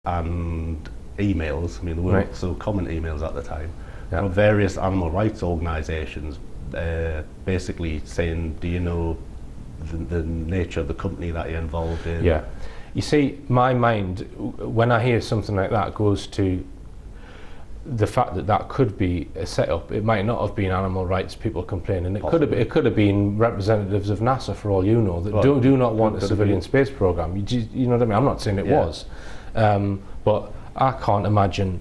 and emails. I mean, there weren't so common emails at the time. Yeah. From various animal rights organisations, basically saying, do you know the nature of the company that you're involved in? Yeah. You see, my mind, when I hear something like that, goes to the fact that that could be a setup. It might not have been animal rights people complaining. It could have been representatives of NASA, for all you know, that do not want a civilian space program. You know what I mean? I'm not saying it was, but I can't imagine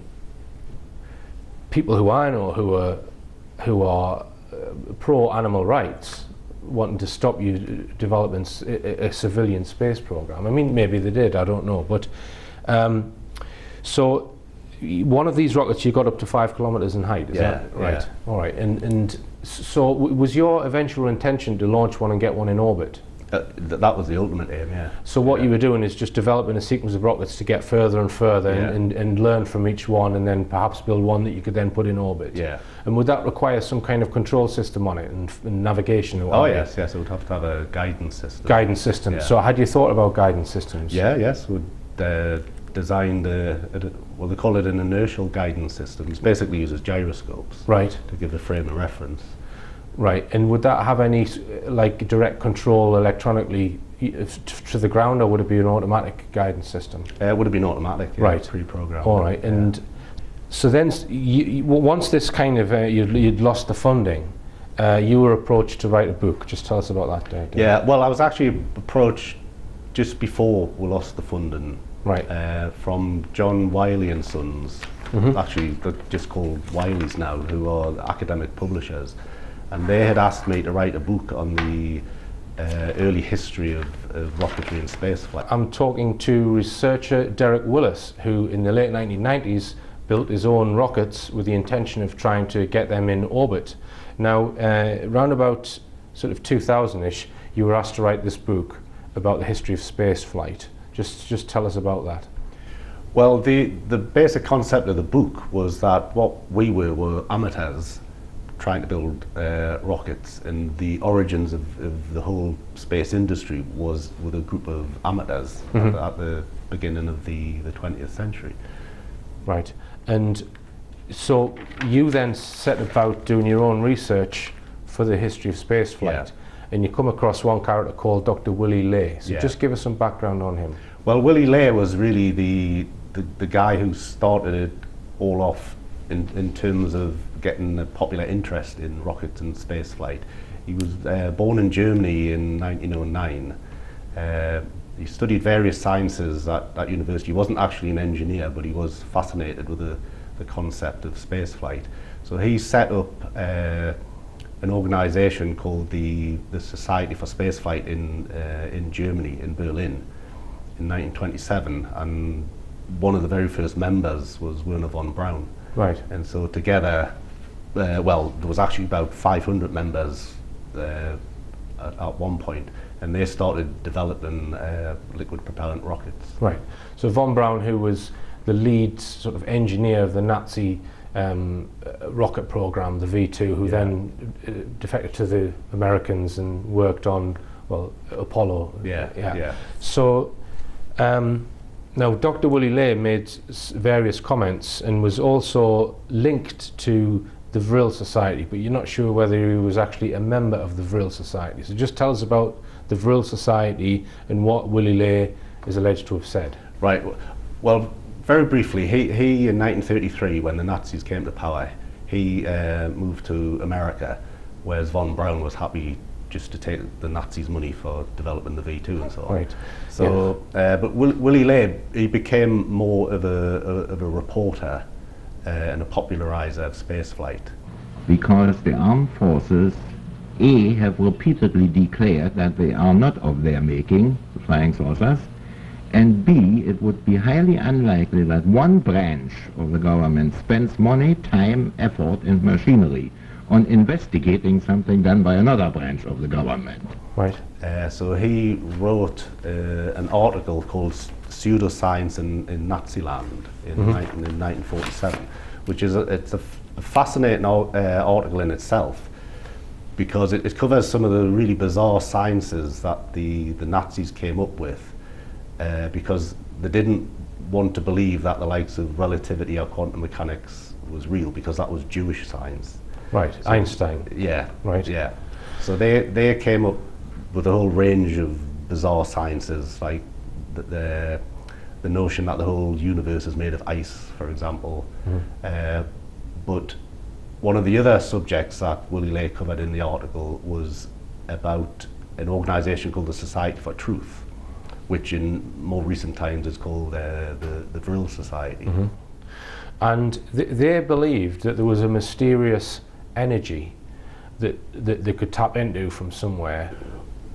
people who I know who are pro animal rights wanting to stop you developing a civilian space program. I mean, maybe they did, I don't know. But so one of these rockets, you got up to 5 kilometers in height, is that right? Yeah. All right. And so was your eventual intention to launch one and get one in orbit? That was the ultimate aim, yeah. So what you were doing is just developing a sequence of rockets to get further and further and learn from each one, and then perhaps build one that you could then put in orbit. Yeah. And would that require some kind of control system on it and navigation? Oh yes, it would have to have a guidance system. Guidance system. Yeah. So had you thought about guidance systems? Yeah, yes. We'd designed well, they call it an inertial guidance system. It basically uses gyroscopes. Right. To give a frame of reference. Right, and would that have any like direct control electronically to the ground, or would it be an automatic guidance system? It would have been automatic, right? Pre-programmed. All right, and so then once this kind of you'd lost the funding, you were approached to write a book. Just tell us about that, Dave. Yeah, well, I was actually approached just before we lost the funding. Right. From John Wiley and Sons. Actually, they're just called Wileys now, who are academic publishers. And they had asked me to write a book on the early history of rocketry and spaceflight. I'm talking to researcher Derek Willis, who in the late 1990s built his own rockets with the intention of trying to get them in orbit. Now, around about sort of 2000-ish, you were asked to write this book about the history of spaceflight. Just tell us about that. Well, the basic concept of the book was that what we were amateurs trying to build rockets, and the origins of the whole space industry was with a group of amateurs at the beginning of the 20th century. Right, and so you then set about doing your own research for the history of spaceflight, and you come across one character called Dr. Willy Ley. So just give us some background on him. Well, Willy Ley was really the guy who started it all off in terms of getting a popular interest in rockets and spaceflight. He was born in Germany in 1909. He studied various sciences at university. He wasn't actually an engineer, but he was fascinated with the concept of spaceflight. So he set up an organization called the Society for Spaceflight in Germany, in Berlin, in 1927, and one of the very first members was Wernher von Braun. Right. And so together, well, there was actually about 500 members at one point, and they started developing liquid propellant rockets. Right. So von Braun, who was the lead sort of engineer of the Nazi rocket program, the V2, who then defected to the Americans and worked on, well, Apollo. Yeah. So now Dr. Willy Ley made various comments and was also linked to the Vril Society, but you're not sure whether he was actually a member of the Vril Society. So just tell us about the Vril Society and what Willy Ley is alleged to have said. Right. Well, very briefly, he in 1933, when the Nazis came to power, he moved to America, whereas von Braun was happy just to take the Nazis' money for developing the V2 and so on. Right. So, but Willy Ley, he became more of a reporter and a popularizer of spaceflight. Because the armed forces, A, have repeatedly declared that they are not of their making, the flying saucers, and B, it would be highly unlikely that one branch of the government spends money, time, effort, and machinery on investigating something done by another branch of the government. Right. So he wrote an article called Pseudoscience in Naziland in 1947, which is it's a fascinating article in itself, because it covers some of the really bizarre sciences that the Nazis came up with, because they didn't want to believe that the likes of relativity or quantum mechanics was real, because that was Jewish science. Right, so Einstein. Yeah. Right. Yeah. So they came up with a whole range of bizarre sciences, like the notion that the whole universe is made of ice, for example. But one of the other subjects that Willie Lay covered in the article was about an organisation called the Society for Truth, which in more recent times is called the Vril Society. And they believed that there was a mysterious energy that they could tap into from somewhere.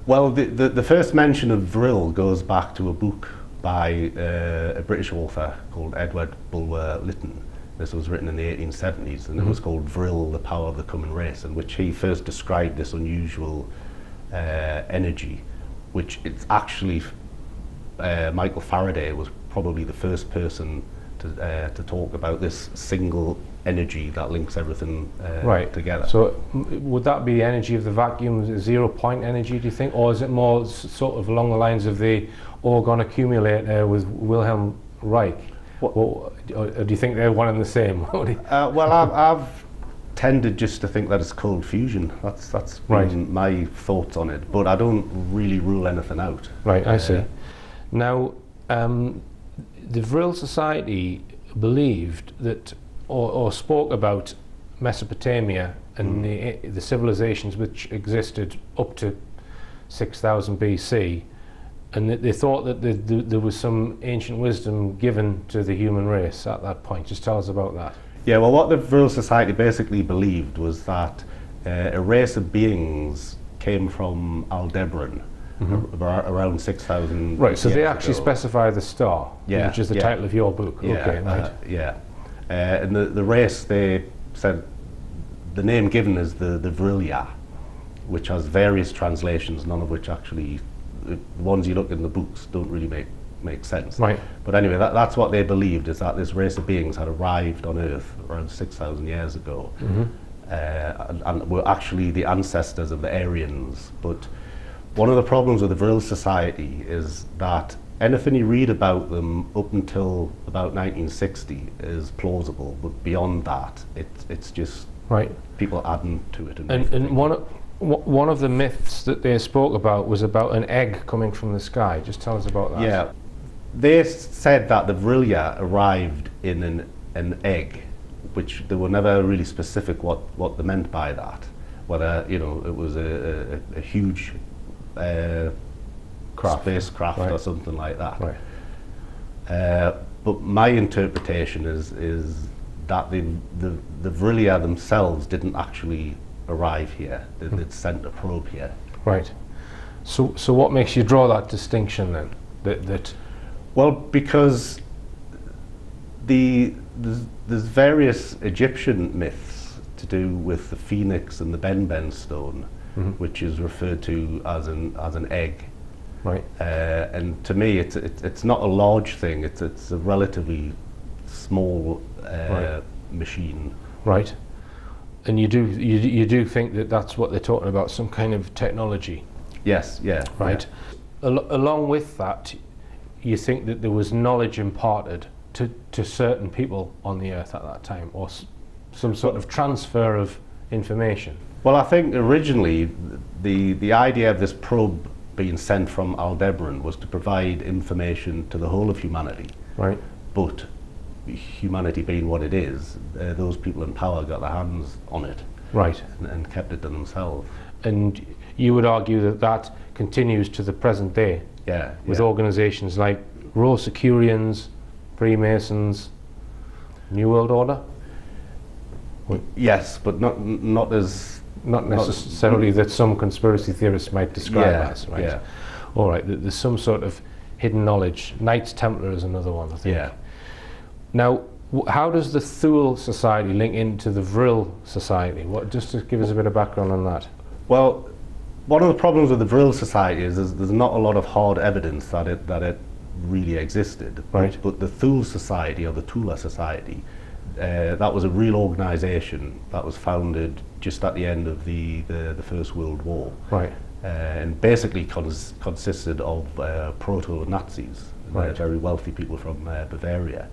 Well, the first mention of Vril goes back to a book by a British author called Edward Bulwer Lytton. This was written in the 1870s, and it was called Vril, the Power of the Coming Race, in which he first described this unusual energy, which it's actually Michael Faraday was probably the first person to talk about this single energy that links everything together. So would that be the energy of the vacuum, 0 point energy, do you think? Or is it more sort of along the lines of the orgon accumulator with Wilhelm Reich? Or do you think they're one and the same? Well, I've tended just to think that it's cold fusion. That's been my thoughts on it, but I don't really rule anything out. Right, I see. Now, the Vril Society believed that, or spoke about Mesopotamia and the civilizations which existed up to 6000 BC, and that they thought that there was some ancient wisdom given to the human race at that point. Just tell us about that. Yeah, well, what the Vril Society basically believed was that a race of beings came from Aldebaran, around 6,000 Right, so they actually ago. specify the star, which is the title of your book. Yeah, okay, right. And the race, they said, the name given is the Vrilia, which has various translations, none of which actually, the ones you look in the books don't really make sense. Right. But anyway, that's what they believed, is that this race of beings had arrived on Earth around 6,000 years ago, and were actually the ancestors of the Aryans. But one of the problems with the Vril Society is that anything you read about them up until about 1960 is plausible, but beyond that, it's just people adding to it. And one of the myths that they spoke about was about an egg coming from the sky. Just tell us about that. Yeah, they said that the Vrilia arrived in an egg, which they were never really specific what they meant by that. Whether it was a huge spacecraft or something like that. Right. But my interpretation is that the Vrilia themselves didn't actually arrive here. They'd sent a probe here. Right. So what makes you draw that distinction then? Well, because there's various Egyptian myths to do with the phoenix and the Ben stone, which is referred to as an egg. Right. And to me, it's not a large thing. It's a relatively small machine. Right. And you do think that that's what they're talking about, some kind of technology? Yes. Yeah. Right. Yeah. Along with that, you think that there was knowledge imparted to certain people on the Earth at that time, or some sort of transfer of information? Well, I think originally the idea of this probe being sent from Aldebaran was to provide information to the whole of humanity. Right. But humanity being what it is, those people in power got their hands on it. Right. And kept it to themselves. And you would argue that continues to the present day? Yeah. With organisations like Rosicrucians, Freemasons, New World Order? Yes, but not necessarily that some conspiracy theorists might describe as, right? Yeah. All right, there's some sort of hidden knowledge. Knights Templar is another one, I think. Yeah. Now, how does the Thule Society link into the Vril Society? Just to give us a bit of background on that. Well, one of the problems with the Vril Society is there's not a lot of hard evidence that it really existed. Right. But the Thule Society, or the Tula Society, that was a real organisation that was founded just at the end of the First World War. Right. And basically consisted of proto-Nazis, They're very wealthy people from Bavaria.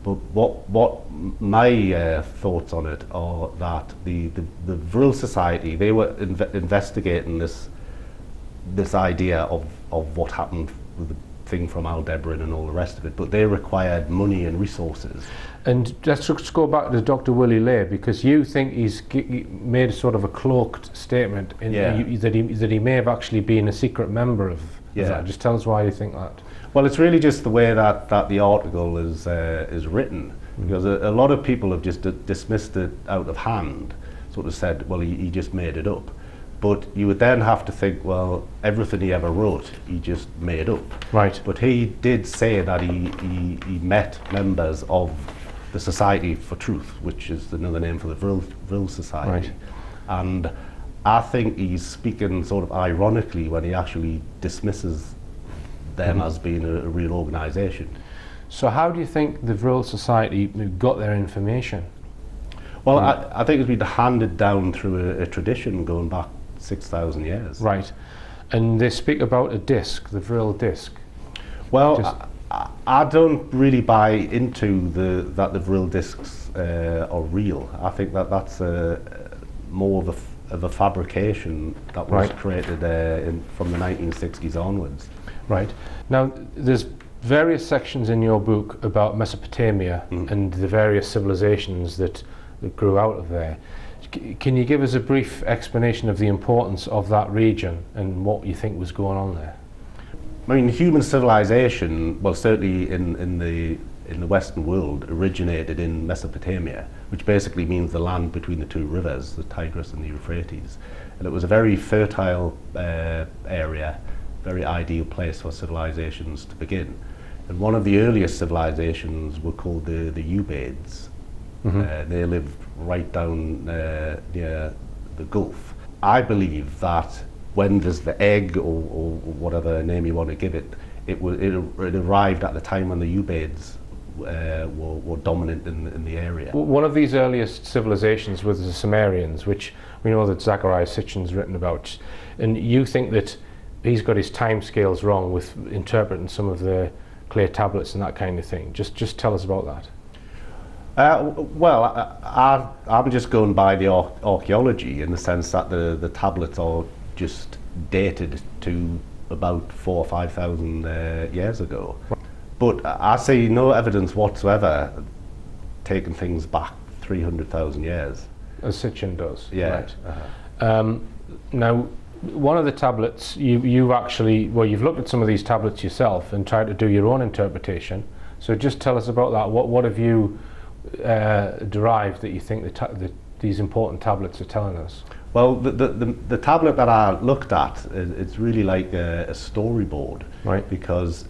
But what my thoughts on it are that the Vril Society, they were investigating this idea of what happened with the thing from Aldebaran and all the rest of it, but they required money and resources. And let's just go back to Dr. Willie Lay, because you think he made sort of a cloaked statement in that he may have actually been a secret member of that. Just tell us why you think that. Well, it's really just the way that the article is written, because a lot of people have just dismissed it out of hand, sort of said, well, he just made it up. But you would then have to think, well, everything he ever wrote, he just made up. Right. But he did say that he met members of the Society for Truth, which is another name for the Vril Society. Right. And I think he's speaking sort of ironically when he actually dismisses them as being a real organisation. So how do you think the Vril Society got their information? Well, I think it's been handed down through a tradition going back 6,000 years. Right. And they speak about a disc, the Vril disc. Well, I don't really buy into that the Vril discs are real. I think that's more of a fabrication that was created from the 1960s onwards. Right. Now, there's various sections in your book about Mesopotamia and the various civilizations that grew out of there. Can you give us a brief explanation of the importance of that region and what you think was going on there? I mean, human civilization, well, certainly in the Western world, originated in Mesopotamia, which basically means the land between the two rivers, the Tigris and the Euphrates. And it was a very fertile area, very ideal place for civilizations to begin. And one of the earliest civilizations were called the Ubaids. They lived right down near the Gulf. I believe that when there's the egg or whatever name you want to give it, it arrived at the time when the Ubaids were dominant in the area. One of these earliest civilizations was the Sumerians, which we know that Zachariah Sitchin's written about. And you think that he's got his time scales wrong with interpreting some of the clay tablets and that kind of thing. Just tell us about that. Well, I'm just going by the archaeology in the sense that the tablets are just dated to about 4,000 or 5,000 years ago. But I see no evidence whatsoever taking things back 300,000 years. As Sitchin does. Yeah. Right. Now, one of the tablets, you've looked at some of these tablets yourself and tried to do your own interpretation. So just tell us about that. What have you derived that you think these important tablets are telling us? Well, the tablet that I looked at, it's really like a storyboard, right? Because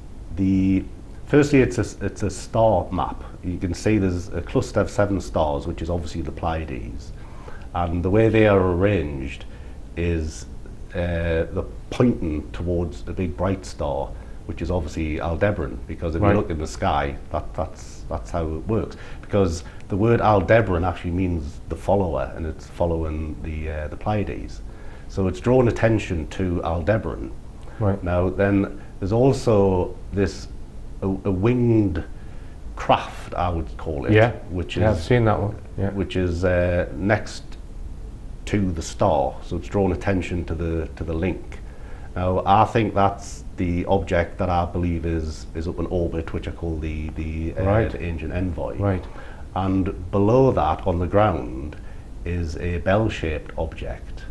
firstly it's a star map. You can see there's a cluster of 7 stars, which is obviously the Pleiades, and the way they are arranged is they're pointing towards a big bright star, which is obviously Aldebaran, because if you look in the sky, that's how it works. Because the word Aldebaran actually means the follower, and it's following the Pleiades. So it's drawn attention to Aldebaran. Right. Now then, there's also this a winged craft, I would call it. Yeah. Which I've seen that one. Yeah. Which is next to the star, so it's drawn attention to the link. Now, I think that's the object that I believe is up in orbit, which I call the ancient envoy. Right. And below that, on the ground, is a bell-shaped object,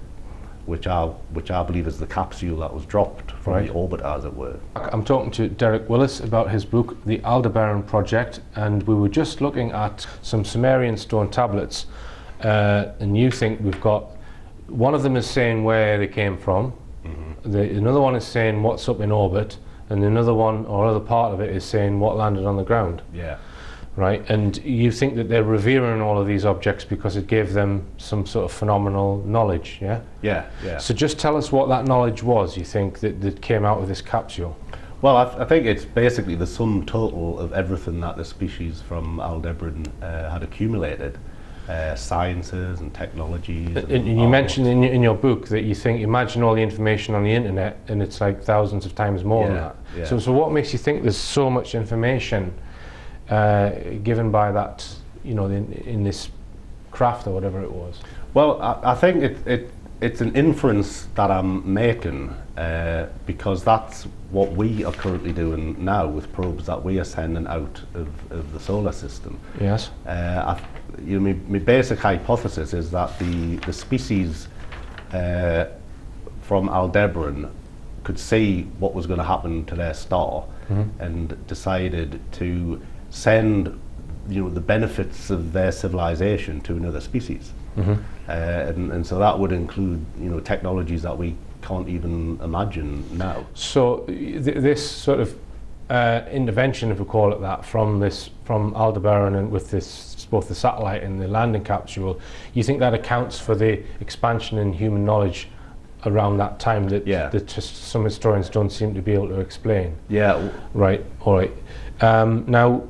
which I believe is the capsule that was dropped from the orbit, as it were. I'm talking to Derek Willis about his book, The Aldebaran Project, and we were just looking at some Sumerian stone tablets, and you think we've got, one of them is saying where they came from, another one is saying what's up in orbit, and another one, or other part of it, is saying what landed on the ground. Yeah. Right, and you think that they're revering all of these objects because it gave them some sort of phenomenal knowledge, yeah? Yeah, yeah. So just tell us what that knowledge was, you think, that came out of this capsule. Well, I think it's basically the sum total of everything that the species from Aldebaran had accumulated. sciences and technologies. And you mentioned in your book that you think, imagine all the information on the internet, and it's like thousands of times more than that. Yeah. So what makes you think there's so much information given by that, you know, in this craft or whatever it was? Well, I think it's an inference that I'm making because that's what we are currently doing now with probes that we are sending out of the solar system. Yes. You know, my basic hypothesis is that the species from Aldebaran could see what was going to happen to their star and decided to send, you know, the benefits of their civilization to another species. And so that would include, you know, technologies that we can't even imagine now. So this sort of intervention, if we call it that, from Aldebaran and with this, both the satellite and the landing capsule, you think that accounts for the expansion in human knowledge around that time that just some historians don't seem to be able to explain? Yeah. Right. All right. Now,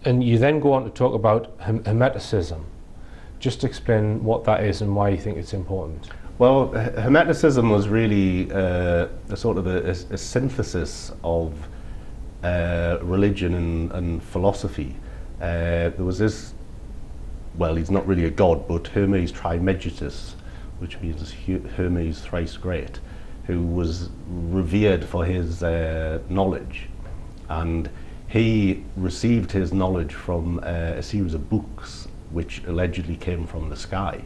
and you then go on to talk about Hermeticism. Just explain what that is and why you think it's important. Well, Hermeticism was really a sort of a synthesis of religion and philosophy. There was this, well, he's not really a god, but Hermes Trismegistus, which means Hermes thrice great, who was revered for his knowledge. And he received his knowledge from a series of books which allegedly came from the sky.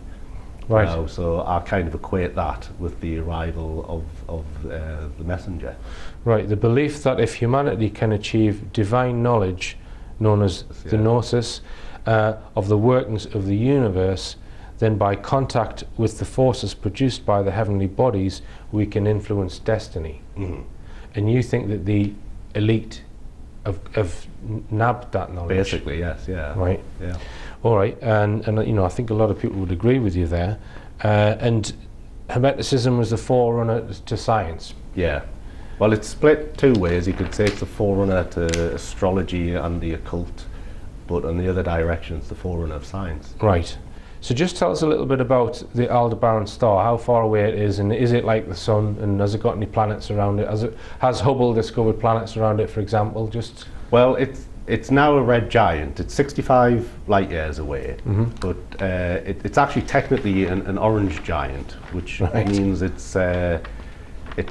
Right. So I kind of equate that with the arrival of the messenger. Right, the belief that if humanity can achieve divine knowledge, known as the gnosis, of the workings of the universe, then by contact with the forces produced by the heavenly bodies, we can influence destiny. And you think that the elite have nabbed that knowledge? Basically, yes, yeah. Right. Yeah. All right, and you know, I think a lot of people would agree with you there. And Hermeticism was the forerunner to science. Yeah. Well, it's split two ways. You could say it's the forerunner to astrology and the occult, but on the other direction, it's the forerunner of science. Right. So just tell us a little bit about the Aldebaran star, how far away it is, and is it like the sun, and has it got any planets around it? Has Hubble discovered planets around it, for example? Just well, it's now a red giant. It's 65 light years away, but it's actually technically an orange giant, which means it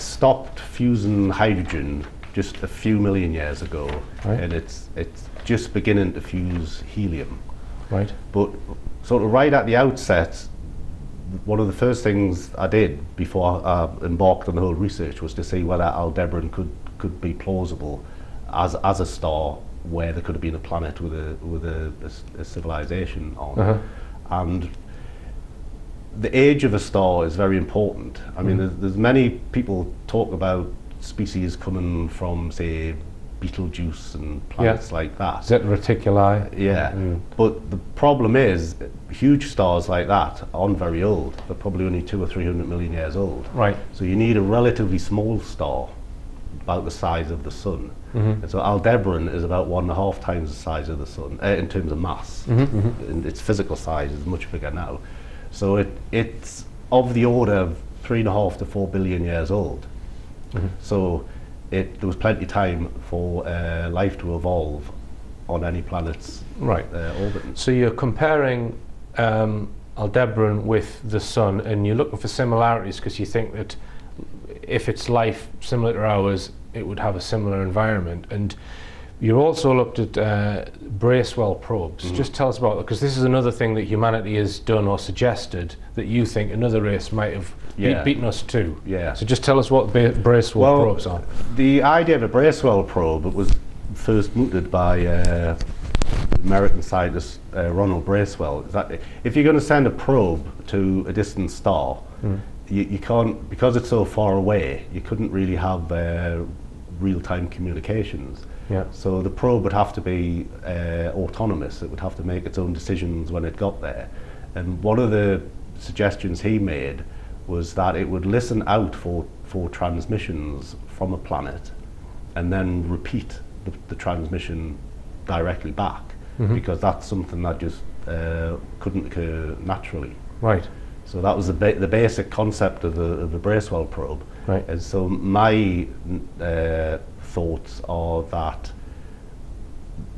stopped fusing hydrogen just a few million years ago, and it's just beginning to fuse helium. Right. But sort of right at the outset, one of the first things I did before I embarked on the whole research was to see whether Aldebaran could be plausible as a star where there could have been a planet with a civilization on. And the age of a star is very important. I mean, there's many people talk about species coming from, say, Betelgeuse and planets like that. Zeta Reticuli. Yeah, but the problem is, huge stars like that aren't very old. They're probably only 200 or 300 million years old. Right. So you need a relatively small star, about the size of the sun. And so Aldebaran is about 1.5 times the size of the sun in terms of mass. And its physical size is much bigger now. So it's of the order of 3.5 to 4 billion years old. So there was plenty of time for life to evolve on any planets orbiting. So you're comparing Aldebaran with the sun, and you're looking for similarities because you think that if it's life similar to ours, it would have a similar environment. And you also looked at Bracewell probes. Just tell us about that, because this is another thing that humanity has done or suggested that you think another race might have beaten us to. Yeah. So just tell us what Bracewell probes are. The idea of a Bracewell probe was first mooted by American scientist Ronald Bracewell. Is that if you're going to send a probe to a distant star, you can't, because it's so far away, you couldn't really have real-time communications. So the probe would have to be autonomous. It would have to make its own decisions when it got there. And one of the suggestions he made was that it would listen out for transmissions from a planet and then repeat the transmission directly back, because that's something that just couldn't occur naturally. Right. So that was the basic concept of the Bracewell probe. Right. And so my thoughts are that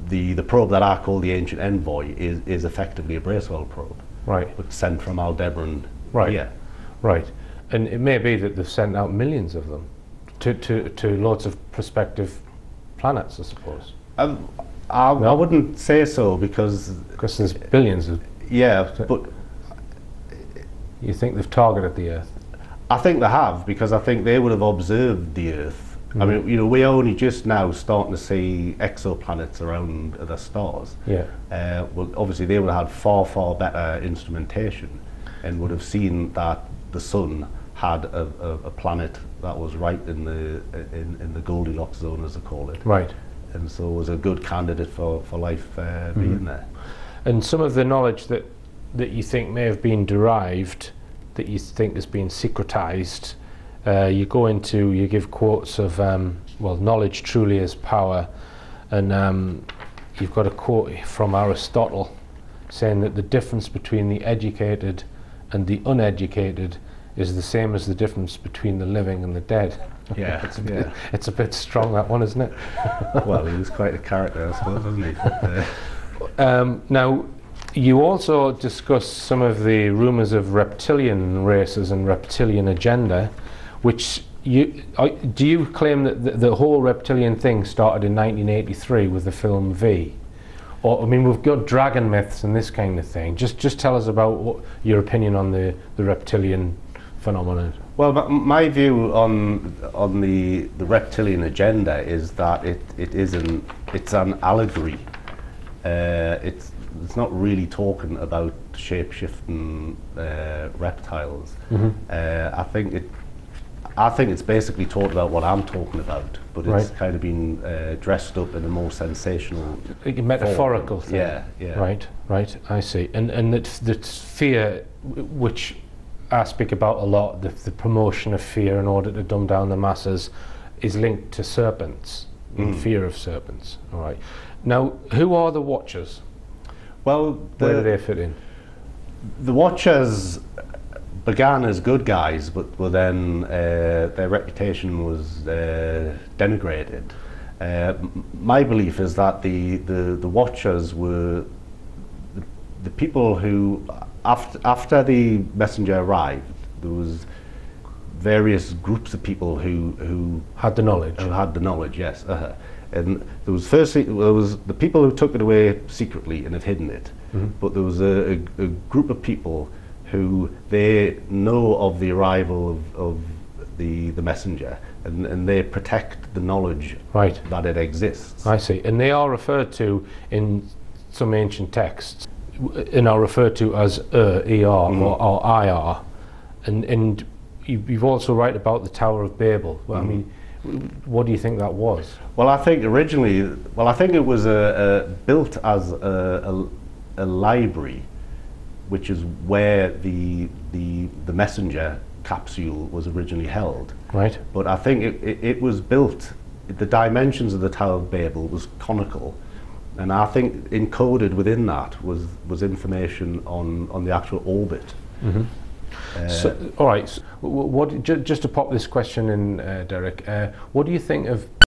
the probe that I call the Ancient Envoy is effectively a Bracewell probe. Right. But sent from Aldebaran. Right. Yeah. Right. And it may be that they've sent out millions of them to lots of prospective planets, I suppose. I wouldn't say so because there's billions of... Yeah, but... You think they've targeted the Earth? I think they have, because I think they would have observed the Earth. I mean, you know, we're only just now starting to see exoplanets around other stars. Yeah. Well, obviously they would have had far, far better instrumentation and would have seen that the Sun had a planet that was right in the Goldilocks zone, as they call it. Right. And so it was a good candidate for life being there. And some of the knowledge that you think may have been derived, that you think has been secretized, you give quotes of, well, knowledge truly is power, and you've got a quote from Aristotle saying that the difference between the educated and the uneducated is the same as the difference between the living and the dead. Yeah, it's a bit strong, that one, isn't it? Well, he was quite a character, I suppose, wasn't he? But, now, you also discuss some of the rumours of reptilian races and reptilian agenda, which do you claim that the whole reptilian thing started in 1983 with the film V? Or, I mean, we've got dragon myths and this kind of thing. Just tell us about your opinion on the reptilian phenomenon. Well, my view on the reptilian agenda is that it's an allegory. It's not really talking about shape-shifting reptiles. I think it's basically talking about what I'm talking about, but it's kind of been dressed up in a more sensational, metaphorical thing. Yeah, yeah. Right. I see. And that fear, which I speak about a lot, the promotion of fear in order to dumb down the masses, is linked to serpents, and fear of serpents. All right. Now, who are the Watchers? Well, where do they fit in? The Watchers began as good guys, but then their reputation was denigrated. My belief is that the Watchers were the people who, after the messenger arrived, there was various groups of people who had the knowledge. Who had the knowledge, yes. And there was the people who took it away secretly and had hidden it. But there was a group of people who they know of the arrival of the messenger, and they protect the knowledge that it exists. I see. And they are referred to in some ancient texts, and are referred to as ER or IR. And you've also write about the Tower of Babel. Well, I mean, what do you think that was? Well, I think originally, it was built as a library, which is where the messenger capsule was originally held. Right. But I think it was built, the dimensions of the Tower of Babel was conical, and I think encoded within that was information on the actual orbit. So, all right. So just to pop this question in, Derek, what do you think of